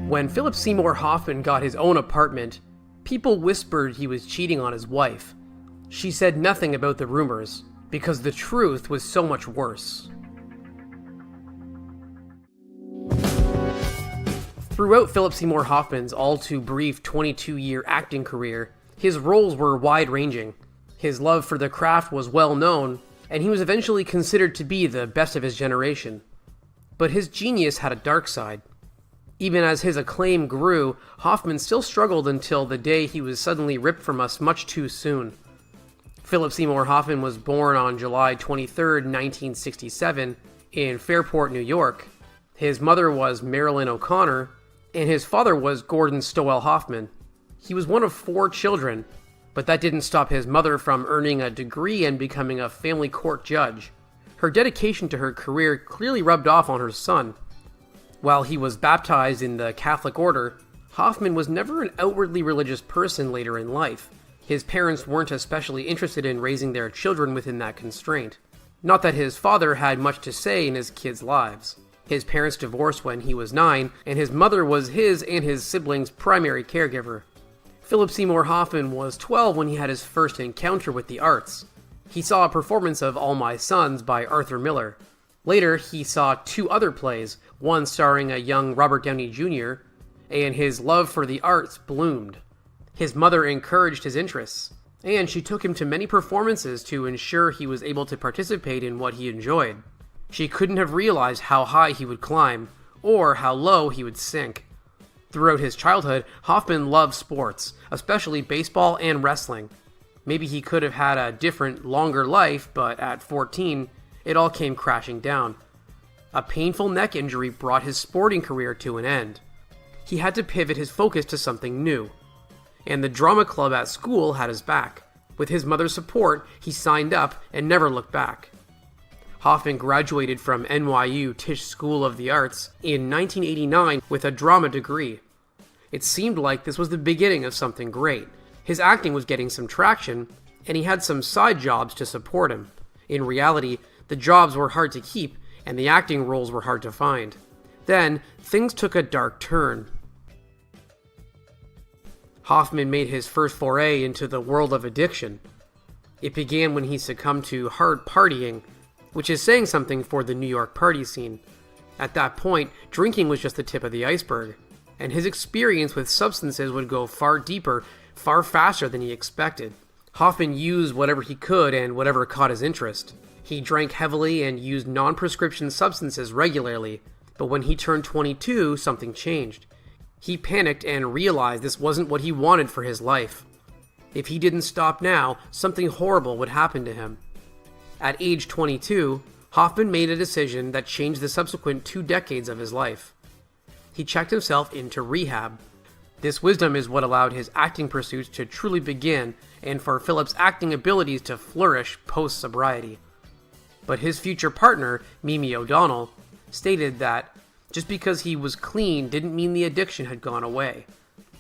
When Philip Seymour Hoffman got his own apartment, people whispered he was cheating on his wife. She said nothing about the rumors, because the truth was so much worse. Throughout Philip Seymour Hoffman's all-too-brief 22-year acting career, his roles were wide-ranging. His love for the craft was well known, and he was eventually considered to be the best of his generation. But his genius had a dark side. Even as his acclaim grew, Hoffman still struggled until the day he was suddenly ripped from us much too soon. Philip Seymour Hoffman was born on July 23, 1967, in Fairport, New York. His mother was Marilyn O'Connor, and his father was Gordon Stowell Hoffman. He was one of 4 children, but that didn't stop his mother from earning a degree and becoming a family court judge. Her dedication to her career clearly rubbed off on her son. While he was baptized in the Catholic order, Hoffman was never an outwardly religious person later in life. His parents weren't especially interested in raising their children within that constraint. Not that his father had much to say in his kids' lives. His parents divorced when he was 9, and his mother was his and his siblings' primary caregiver. Philip Seymour Hoffman was 12 when he had his first encounter with the arts. He saw a performance of All My Sons by Arthur Miller. Later, he saw 2 other plays, one starring a young Robert Downey Jr., and his love for the arts bloomed. His mother encouraged his interests, and she took him to many performances to ensure he was able to participate in what he enjoyed. She couldn't have realized how high he would climb, or how low he would sink. Throughout his childhood, Hoffman loved sports, especially baseball and wrestling. Maybe he could have had a different, longer life, but at 14, it all came crashing down. A painful neck injury brought his sporting career to an end. He had to pivot his focus to something new. And the drama club at school had his back. With his mother's support, he signed up and never looked back. Hoffman graduated from NYU Tisch School of the Arts in 1989 with a drama degree. It seemed like this was the beginning of something great. His acting was getting some traction, and he had some side jobs to support him. In reality, the jobs were hard to keep, and the acting roles were hard to find. Then, things took a dark turn. Hoffman made his first foray into the world of addiction. It began when he succumbed to hard partying, which is saying something for the New York party scene. At that point, drinking was just the tip of the iceberg, and his experience with substances would go far deeper, far faster than he expected. Hoffman used whatever he could and whatever caught his interest. He drank heavily and used non-prescription substances regularly, but when he turned 22, something changed. He panicked and realized this wasn't what he wanted for his life. If he didn't stop now, something horrible would happen to him. At age 22, Hoffman made a decision that changed the subsequent 2 decades of his life. He checked himself into rehab. This wisdom is what allowed his acting pursuits to truly begin and for Philip's acting abilities to flourish post-sobriety. But his future partner, Mimi O'Donnell, stated that just because he was clean didn't mean the addiction had gone away.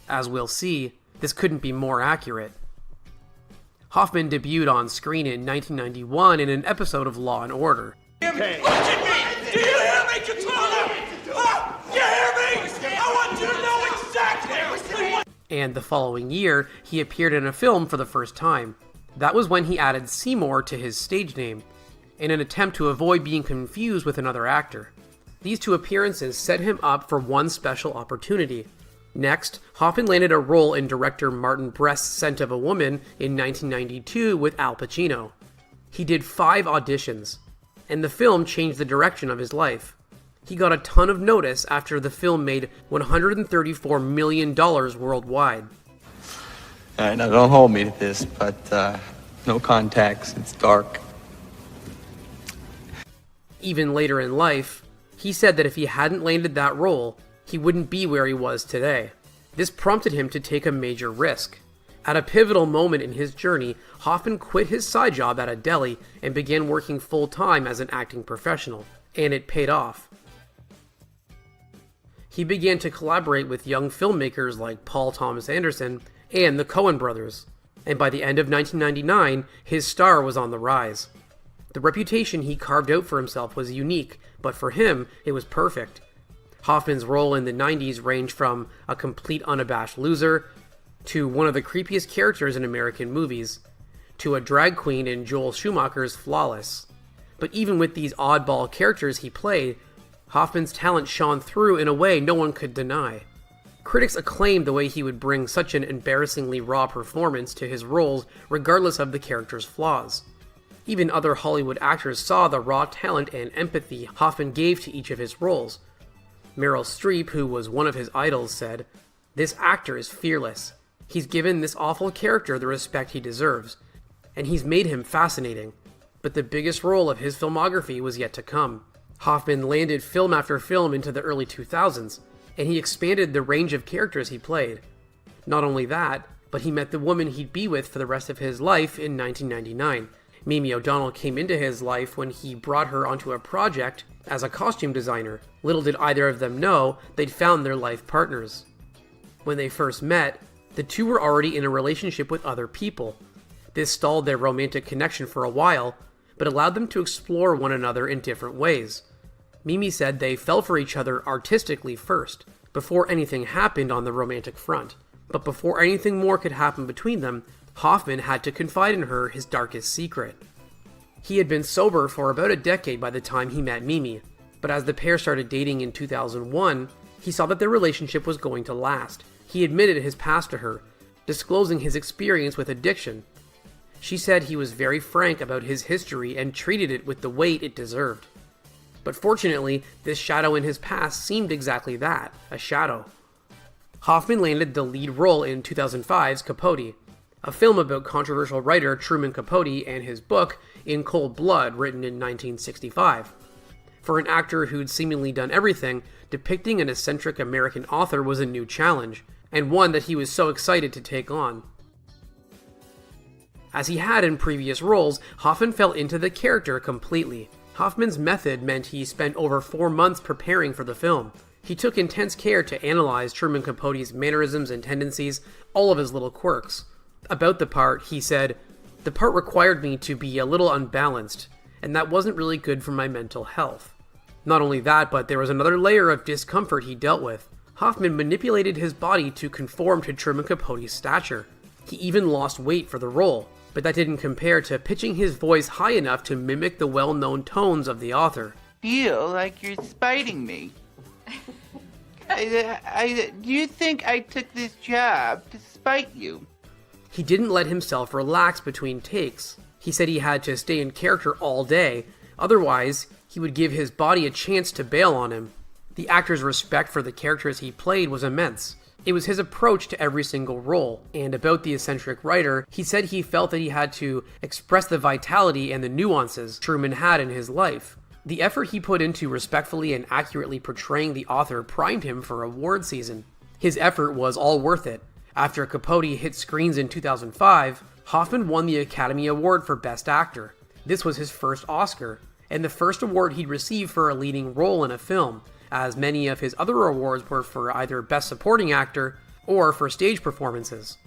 As we'll see, this couldn't be more accurate. Hoffman debuted on screen in 1991 in an episode of Law & Order. Okay. Look at me! Do you hear me, Katana? You hear me? I want you to know exactly what... And the following year, he appeared in a film for the first time. That was when he added Seymour to his stage name, in an attempt to avoid being confused with another actor. These 2 appearances set him up for one special opportunity. Next, Hoffman landed a role in director Martin Brest's Scent of a Woman in 1992 with Al Pacino. He did 5 auditions, and the film changed the direction of his life. He got a ton of notice after the film made $134 million worldwide. Alright, now don't hold me to this, but no contacts, it's dark. Even later in life, he said that if he hadn't landed that role, he wouldn't be where he was today. This prompted him to take a major risk. At a pivotal moment in his journey, Hoffman quit his side job at a deli and began working full-time as an acting professional, and it paid off. He began to collaborate with young filmmakers like Paul Thomas Anderson and the Coen brothers, and by the end of 1999, his star was on the rise. The reputation he carved out for himself was unique, but for him, it was perfect. Hoffman's role in the 90s ranged from a complete unabashed loser, to one of the creepiest characters in American movies, to a drag queen in Joel Schumacher's Flawless. But even with these oddball characters he played, Hoffman's talent shone through in a way no one could deny. Critics acclaimed the way he would bring such an embarrassingly raw performance to his roles regardless of the character's flaws. Even other Hollywood actors saw the raw talent and empathy Hoffman gave to each of his roles. Meryl Streep, who was one of his idols, said, "This actor is fearless. He's given this awful character the respect he deserves, and he's made him fascinating." But the biggest role of his filmography was yet to come. Hoffman landed film after film into the early 2000s, and he expanded the range of characters he played. Not only that, but he met the woman he'd be with for the rest of his life in 1999. Mimi O'Donnell came into his life when he brought her onto a project as a costume designer. Little did either of them know they'd found their life partners. When they first met, the two were already in a relationship with other people. This stalled their romantic connection for a while, but allowed them to explore one another in different ways. Mimi said they fell for each other artistically first, before anything happened on the romantic front. But before anything more could happen between them, Hoffman had to confide in her his darkest secret. He had been sober for about a decade by the time he met Mimi, but as the pair started dating in 2001, he saw that their relationship was going to last. He admitted his past to her, disclosing his experience with addiction. She said he was very frank about his history and treated it with the weight it deserved. But fortunately, this shadow in his past seemed exactly that, a shadow. Hoffman landed the lead role in 2005's Capote, a film about controversial writer Truman Capote and his book In Cold Blood, written in 1965. For an actor who'd seemingly done everything, depicting an eccentric American author was a new challenge, and one that he was so excited to take on. As he had in previous roles, Hoffman fell into the character completely. Hoffman's method meant he spent over 4 months preparing for the film. He took intense care to analyze Truman Capote's mannerisms and tendencies, all of his little quirks. About the part, he said, "The part required me to be a little unbalanced, and that wasn't really good for my mental health." Not only that, but there was another layer of discomfort he dealt with. Hoffman manipulated his body to conform to Truman Capote's stature. He even lost weight for the role, but that didn't compare to pitching his voice high enough to mimic the well-known tones of the author. Feel like you're spiting me. Do you think I took this job to spite you? He didn't let himself relax between takes. He said he had to stay in character all day, otherwise he would give his body a chance to bail on him. The actor's respect for the characters he played was immense. It was his approach to every single role, and about the eccentric writer, he said he felt that he had to express the vitality and the nuances Truman had in his life. The effort he put into respectfully and accurately portraying the author primed him for award season. His effort was all worth it. After Capote hit screens in 2005, Hoffman won the Academy Award for Best Actor. This was his first Oscar, and the first award he'd received for a leading role in a film, as many of his other awards were for either Best Supporting Actor or for stage performances.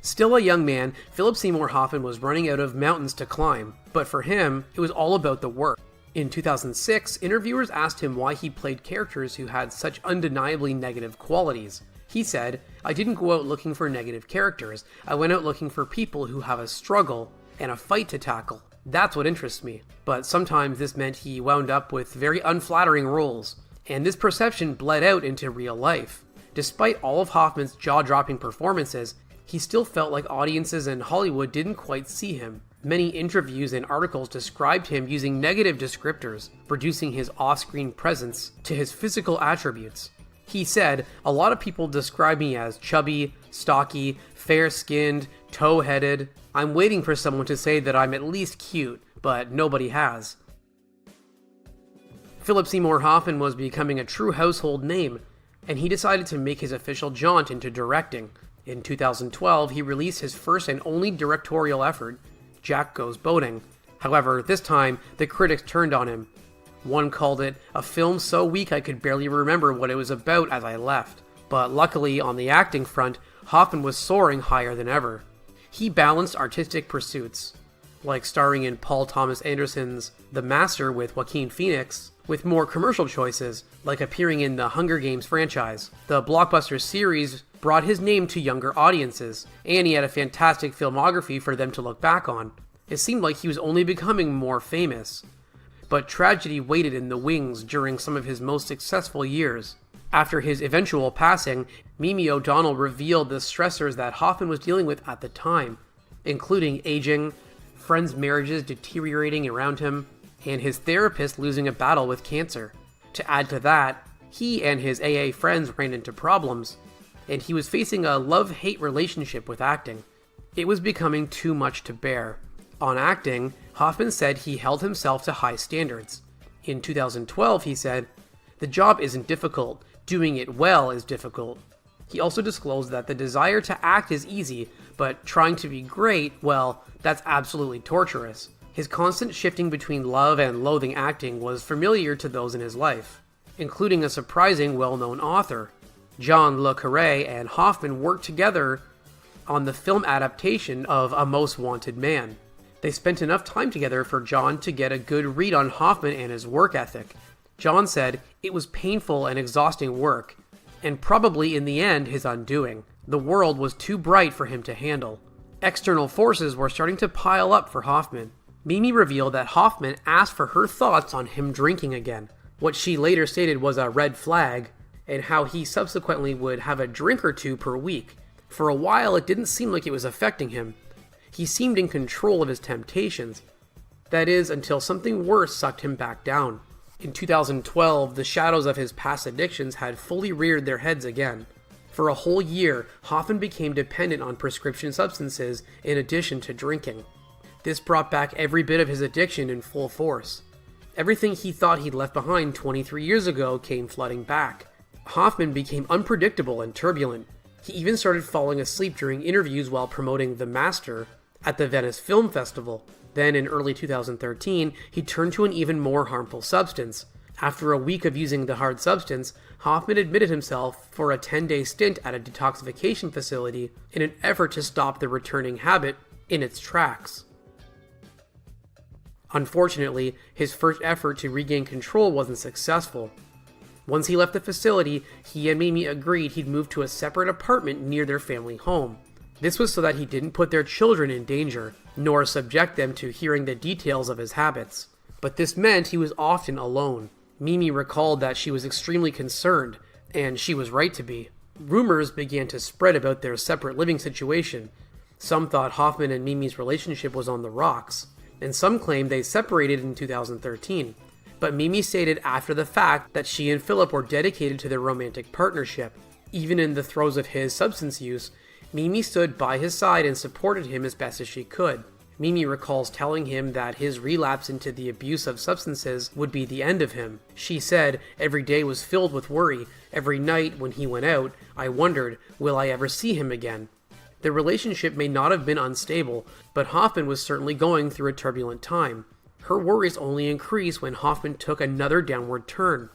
Still a young man, Philip Seymour Hoffman was running out of mountains to climb, but for him, it was all about the work. In 2006, interviewers asked him why he played characters who had such undeniably negative qualities. He said, "I didn't go out looking for negative characters. I went out looking for people who have a struggle and a fight to tackle. That's what interests me." But sometimes this meant he wound up with very unflattering roles, and this perception bled out into real life. Despite all of Hoffman's jaw-dropping performances, he still felt like audiences in Hollywood didn't quite see him. Many interviews and articles described him using negative descriptors, reducing his off-screen presence to his physical attributes. He said, "A lot of people describe me as chubby, stocky, fair-skinned, tow-headed. I'm waiting for someone to say that I'm at least cute, but nobody has." Philip Seymour Hoffman was becoming a true household name, and he decided to make his official jaunt into directing. In 2012, he released his first and only directorial effort, Jack Goes Boating. However, this time, the critics turned on him. One called it a film so weak I could barely remember what it was about as I left. But luckily, on the acting front, Hoffman was soaring higher than ever. He balanced artistic pursuits, like starring in Paul Thomas Anderson's The Master with Joaquin Phoenix, with more commercial choices, like appearing in the Hunger Games franchise. The blockbuster series brought his name to younger audiences, and he had a fantastic filmography for them to look back on. It seemed like he was only becoming more famous. But tragedy waited in the wings during some of his most successful years. After his eventual passing, Mimi O'Donnell revealed the stressors that Hoffman was dealing with at the time, including aging, friends' marriages deteriorating around him, and his therapist losing a battle with cancer. To add to that, he and his AA friends ran into problems, and he was facing a love-hate relationship with acting. It was becoming too much to bear. On acting, Hoffman said he held himself to high standards. In 2012, he said, "The job isn't difficult. Doing it well is difficult." He also disclosed that the desire to act is easy, but trying to be great, well, that's absolutely torturous. His constant shifting between love and loathing acting was familiar to those in his life, including a surprising well-known author. John le Carré and Hoffman worked together on the film adaptation of A Most Wanted Man. They spent enough time together for John to get a good read on Hoffman and his work ethic. John said it was painful and exhausting work, and probably in the end his undoing. The world was too bright for him to handle. External forces were starting to pile up for Hoffman. Mimi revealed that Hoffman asked for her thoughts on him drinking again, what she later stated was a red flag, and how he subsequently would have a drink or two per week. For a while, it didn't seem like it was affecting him. He seemed in control of his temptations. That is, until something worse sucked him back down. In 2012, the shadows of his past addictions had fully reared their heads again. For a whole year, Hoffman became dependent on prescription substances in addition to drinking. This brought back every bit of his addiction in full force. Everything he thought he'd left behind 23 years ago came flooding back. Hoffman became unpredictable and turbulent. He even started falling asleep during interviews while promoting The Master at the Venice Film Festival. Then, in early 2013, he turned to an even more harmful substance. After a week of using the hard substance, Hoffman admitted himself for a 10-day stint at a detoxification facility in an effort to stop the returning habit in its tracks. Unfortunately, his first effort to regain control wasn't successful. Once he left the facility, he and Mimi agreed he'd move to a separate apartment near their family home. This was so that he didn't put their children in danger, nor subject them to hearing the details of his habits. But this meant he was often alone. Mimi recalled that she was extremely concerned, and she was right to be. Rumors began to spread about their separate living situation. Some thought Hoffman and Mimi's relationship was on the rocks, and some claimed they separated in 2013. But Mimi stated after the fact that she and Philip were dedicated to their romantic partnership. Even in the throes of his substance use, Mimi stood by his side and supported him as best as she could. Mimi recalls telling him that his relapse into the abuse of substances would be the end of him. She said, "Every day was filled with worry. Every night when he went out, I wondered, will I ever see him again?" The relationship may not have been unstable, but Hoffman was certainly going through a turbulent time. Her worries only increased when Hoffman took another downward turn.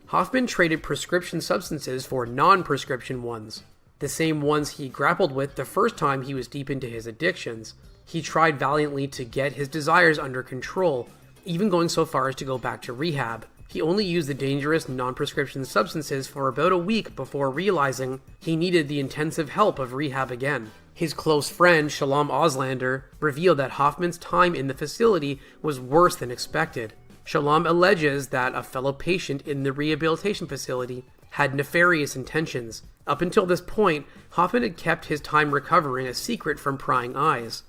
Hoffman traded prescription substances for non-prescription ones, the same ones he grappled with the first time he was deep into his addictions. He tried valiantly to get his desires under control, even going so far as to go back to rehab. He only used the dangerous non-prescription substances for about a week before realizing he needed the intensive help of rehab again. His close friend, Shalom Auslander, revealed that Hoffman's time in the facility was worse than expected. Shalom alleges that a fellow patient in the rehabilitation facility had nefarious intentions. Up until this point, Hoffman had kept his time recovering a secret from prying eyes.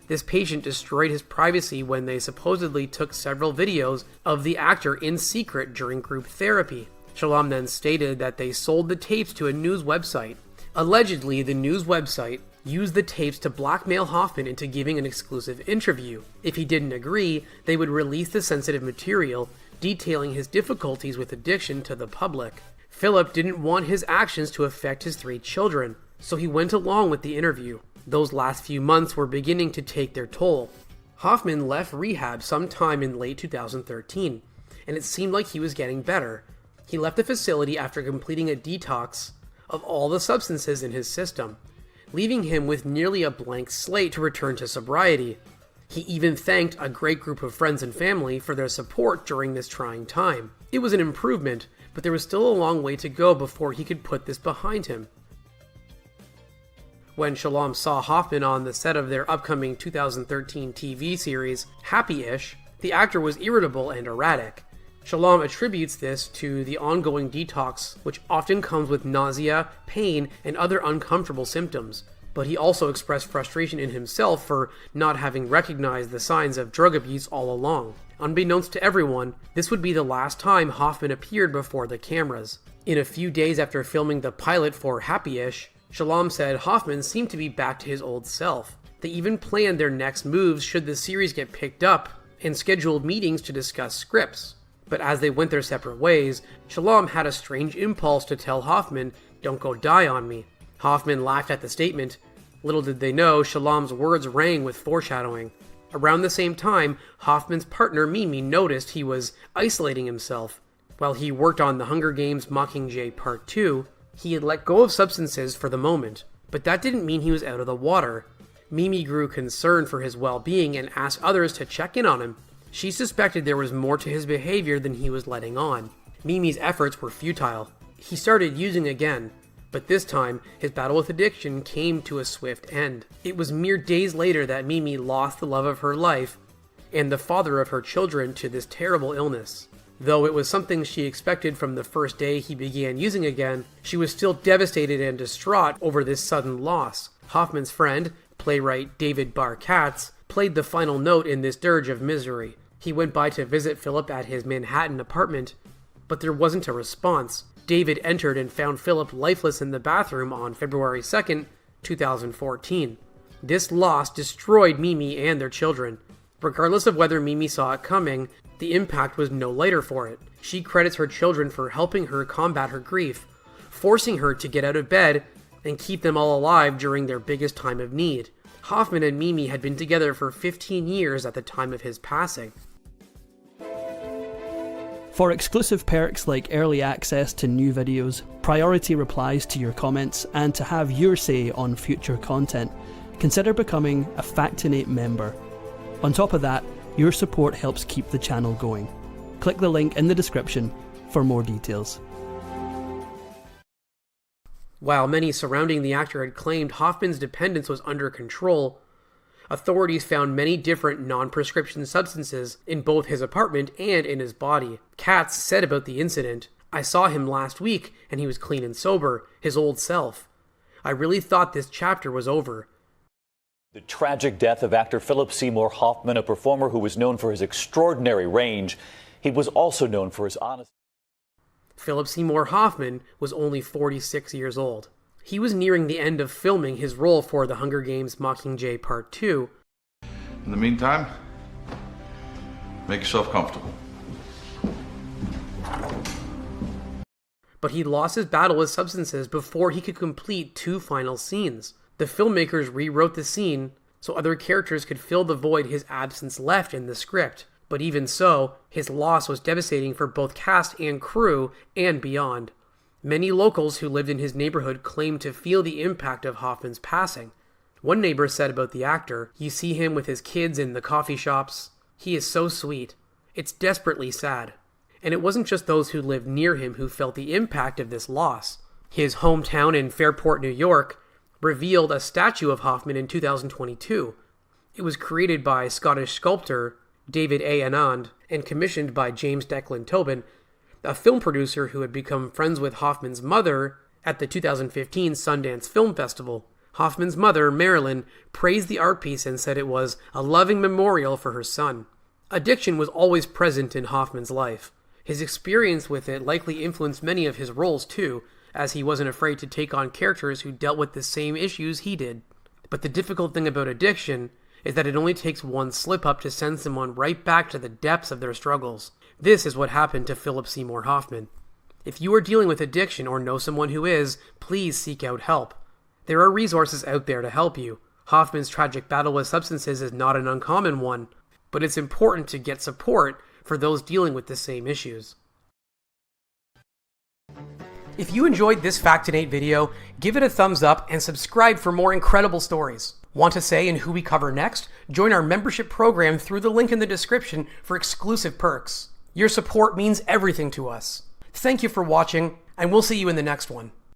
This patient destroyed his privacy when they supposedly took several videos of the actor in secret during group therapy. Shalom then stated that they sold the tapes to a news website. Allegedly, the news website used the tapes to blackmail Hoffman into giving an exclusive interview. If he didn't agree, they would release the sensitive material, detailing his difficulties with addiction to the public. Philip didn't want his actions to affect his 3 children, so he went along with the interview. Those last few months were beginning to take their toll. Hoffman left rehab sometime in late 2013, and it seemed like he was getting better. He left the facility after completing a detox of all the substances in his system, leaving him with nearly a blank slate to return to sobriety. He even thanked a great group of friends and family for their support during this trying time. It was an improvement, but there was still a long way to go before he could put this behind him. When Shalom saw Hoffman on the set of their upcoming 2013 TV series, Happy-ish, the actor was irritable and erratic. Shalom attributes this to the ongoing detox, which often comes with nausea, pain, and other uncomfortable symptoms. But he also expressed frustration in himself for not having recognized the signs of drug abuse all along. Unbeknownst to everyone, this would be the last time Hoffman appeared before the cameras. In a few days after filming the pilot for Happy-ish, Shalom said Hoffman seemed to be back to his old self. They even planned their next moves should the series get picked up, and scheduled meetings to discuss scripts. But as they went their separate ways, Shalom had a strange impulse to tell Hoffman, "Don't go die on me." Hoffman laughed at the statement. Little did they know, Shalom's words rang with foreshadowing. Around the same time, Hoffman's partner Mimi noticed he was isolating himself. While he worked on The Hunger Games Mockingjay Part 2, he had let go of substances for the moment, but that didn't mean he was out of the water. Mimi grew concerned for his well-being and asked others to check in on him. She suspected there was more to his behavior than he was letting on. Mimi's efforts were futile. He started using again, but this time, his battle with addiction came to a swift end. It was mere days later that Mimi lost the love of her life and the father of her children to this terrible illness. Though it was something she expected from the first day he began using again, she was still devastated and distraught over this sudden loss. Hoffman's friend, playwright David Barr Katz, played the final note in this dirge of misery. He went by to visit Philip at his Manhattan apartment, but there wasn't a response. David entered and found Philip lifeless in the bathroom on February 2nd, 2014. This loss destroyed Mimi and their children. Regardless of whether Mimi saw it coming, the impact was no lighter for it. She credits her children for helping her combat her grief, forcing her to get out of bed and keep them all alive during their biggest time of need. Hoffman and Mimi had been together for 15 years at the time of his passing. For exclusive perks like early access to new videos, priority replies to your comments, and to have your say on future content, consider becoming a Factinate member. On top of that, your support helps keep the channel going. Click the link in the description for more details. While many surrounding the actor had claimed Hoffman's dependence was under control, authorities found many different non-prescription substances in both his apartment and in his body. Katz said about the incident, "I saw him last week and he was clean and sober, his old self. I really thought this chapter was over." The tragic death of actor Philip Seymour Hoffman, a performer who was known for his extraordinary range. He was also known for his honesty. Philip Seymour Hoffman was only 46 years old. He was nearing the end of filming his role for The Hunger Games Mockingjay Part 2. In the meantime, make yourself comfortable. But he lost his battle with substances before he could complete 2 final scenes. The filmmakers rewrote the scene so other characters could fill the void his absence left in the script. But even so, his loss was devastating for both cast and crew and beyond. Many locals who lived in his neighborhood claimed to feel the impact of Hoffman's passing. One neighbor said about the actor, "You see him with his kids in the coffee shops. He is so sweet. It's desperately sad." And it wasn't just those who lived near him who felt the impact of this loss. His hometown in Fairport, New York, revealed a statue of Hoffman in 2022. It was created by Scottish sculptor David A. Anand and commissioned by James Declan Tobin, a film producer who had become friends with Hoffman's mother at the 2015 Sundance Film Festival. Hoffman's mother, Marilyn, praised the art piece and said it was a loving memorial for her son. Addiction was always present in Hoffman's life. His experience with it likely influenced many of his roles too, as he wasn't afraid to take on characters who dealt with the same issues he did. But the difficult thing about addiction is that it only takes one slip-up to send someone right back to the depths of their struggles. This is what happened to Philip Seymour Hoffman. If you are dealing with addiction or know someone who is, please seek out help. There are resources out there to help you. Hoffman's tragic battle with substances is not an uncommon one, but it's important to get support for those dealing with the same issues. If you enjoyed this Factinate video, give it a thumbs up and subscribe for more incredible stories. Want to say in who we cover next? Join our membership program through the link in the description for exclusive perks. Your support means everything to us. Thank you for watching, and we'll see you in the next one.